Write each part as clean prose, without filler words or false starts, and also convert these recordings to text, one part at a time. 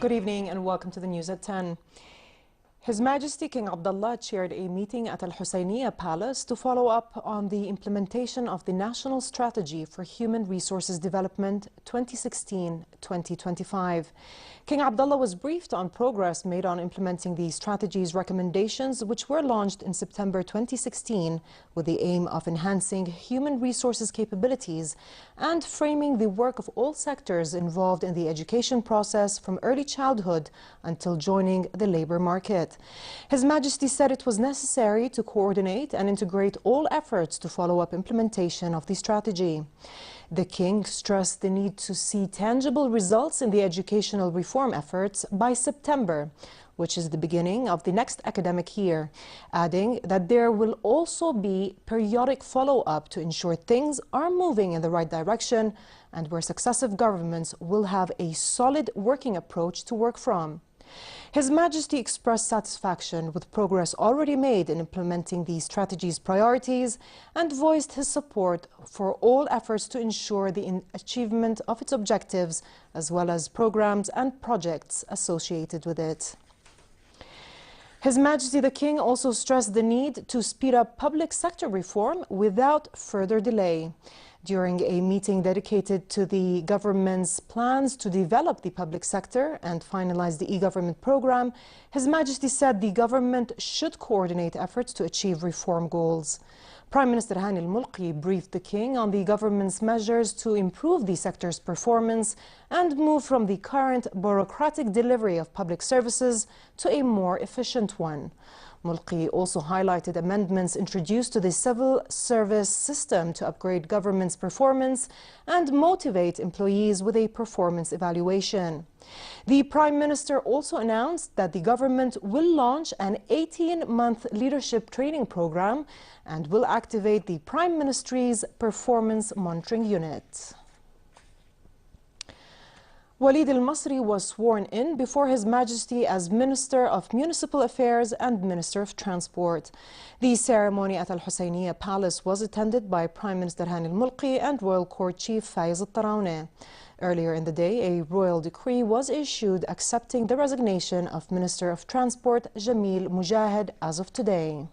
Good evening and welcome to the news at 10. His Majesty King Abdullah chaired a meeting at Al-Husseiniya Palace to follow up on the implementation of the National Strategy for Human Resources Development 2016-2025. King Abdullah was briefed on progress made on implementing the strategy's recommendations, which were launched in September 2016 with the aim of enhancing human resources capabilities and framing the work of all sectors involved in the education process from early childhood until joining the labor market. His Majesty said it was necessary to coordinate and integrate all efforts to follow up implementation of the strategy. The King stressed the need to see tangible results in the educational reform efforts by September, which is the beginning of the next academic year, adding that there will also be periodic follow-up to ensure things are moving in the right direction and where successive governments will have a solid working approach to work from. His Majesty expressed satisfaction with progress already made in implementing the strategy's priorities and voiced his support for all efforts to ensure the achievement of its objectives, as well as programs and projects associated with it. His Majesty the King also stressed the need to speed up public sector reform without further delay. During a meeting dedicated to the government's plans to develop the public sector and finalize the e-government program, His Majesty said the government should coordinate efforts to achieve reform goals. Prime Minister Hani al-Mulki briefed the King on the government's measures to improve the sector's performance and move from the current bureaucratic delivery of public services to a more efficient one. Mulki also highlighted amendments introduced to the civil service system to upgrade government's performance and motivate employees with a performance evaluation. The Prime Minister also announced that the government will launch an 18-month leadership training program and will activate the Prime Ministry's Performance Monitoring Unit. Walid al-Masri was sworn in before His Majesty as Minister of Municipal Affairs and Minister of Transport. The ceremony at Al-Husseiniya Palace was attended by Prime Minister Hani al-Mulki and Royal Court Chief Faiz al-Tarawne. Earlier in the day, a royal decree was issued accepting the resignation of Minister of Transport Jamil Mujahid as of today.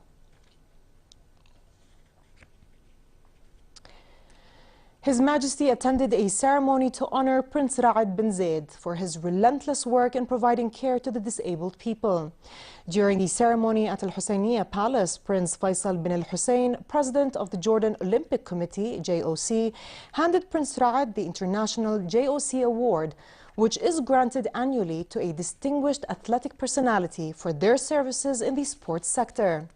His Majesty attended a ceremony to honor Prince Ra'ad bin Zayed for his relentless work in providing care to the disabled people. During the ceremony at Al-Husseiniya Palace, Prince Faisal bin al-Hussein, President of the Jordan Olympic Committee, JOC, handed Prince Ra'ad the International JOC Award, which is granted annually to a distinguished athletic personality for their services in the sports sector.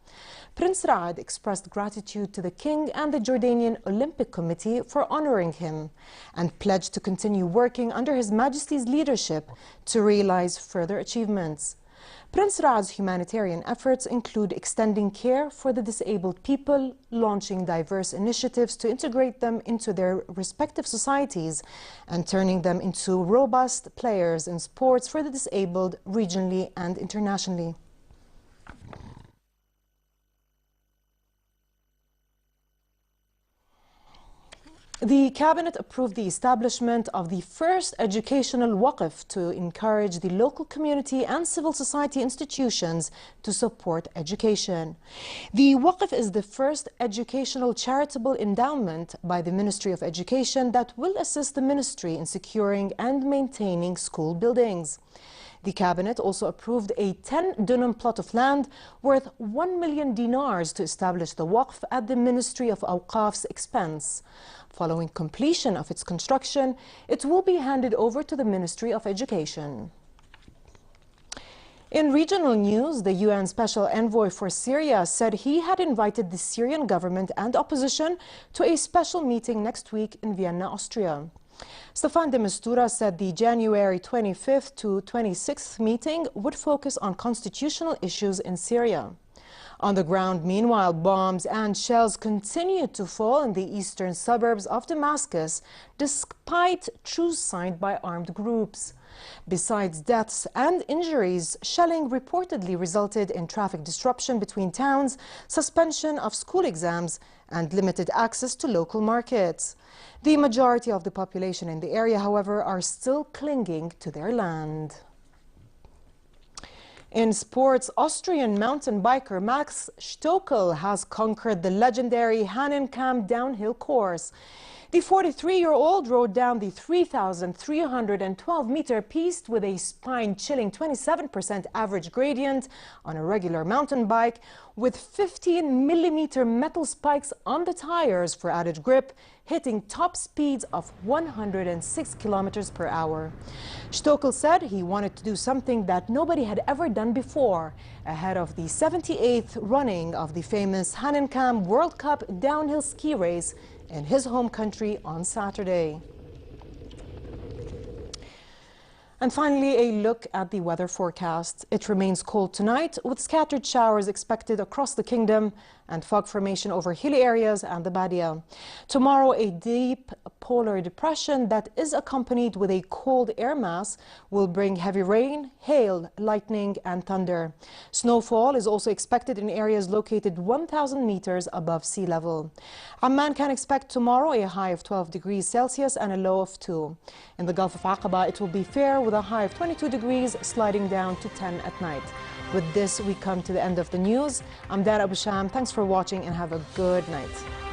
Prince Ra'ad expressed gratitude to the King and the Jordanian Olympic Committee for honoring him and pledged to continue working under His Majesty's leadership to realize further achievements. Prince Ra'ad's humanitarian efforts include extending care for the disabled people, launching diverse initiatives to integrate them into their respective societies, and turning them into robust players in sports for the disabled regionally and internationally. The Cabinet approved the establishment of the first educational waqf to encourage the local community and civil society institutions to support education. The waqf is the first educational charitable endowment by the Ministry of Education that will assist the ministry in securing and maintaining school buildings. The Cabinet also approved a 10-dunum plot of land worth 1 million dinars to establish the waqf at the Ministry of Awqaf's expense. Following completion of its construction, it will be handed over to the Ministry of Education. In regional news, the UN Special Envoy for Syria said he had invited the Syrian government and opposition to a special meeting next week in Vienna, Austria. Staffan de Mistura said the January 25th to 26th meeting would focus on constitutional issues in Syria. On the ground, meanwhile, bombs and shells continue to fall in the eastern suburbs of Damascus, despite truce signed by armed groups. Besides deaths and injuries, shelling reportedly resulted in traffic disruption between towns, suspension of school exams, and limited access to local markets. The majority of the population in the area, however, are still clinging to their land. In sports, Austrian mountain biker Max Stokel has conquered the legendary Hahnenkamm downhill course. The 43-year-old rode down the 3,312-meter piste with a spine-chilling 27% average gradient on a regular mountain bike with 15mm metal spikes on the tires for added grip, hitting top speeds of 106 kilometers per hour. Stokel said he wanted to do something that nobody had ever done before ahead of the 78th running of the famous Hahnenkamm World Cup downhill ski race in his home country on Saturday. And finally, a look at the weather forecast. It remains cold tonight with scattered showers expected across the kingdom and fog formation over hilly areas and the Badia. Tomorrow, a deep polar depression that is accompanied with a cold air mass will bring heavy rain, hail, lightning and thunder. Snowfall is also expected in areas located 1,000 meters above sea level. Amman can expect tomorrow a high of 12 degrees Celsius and a low of 2. In the Gulf of Aqaba, it will be fair with a high of 22 degrees, sliding down to 10 at night. With this, we come to the end of the news. I'm Dara Abu Sham. Thanks for watching and have a good night.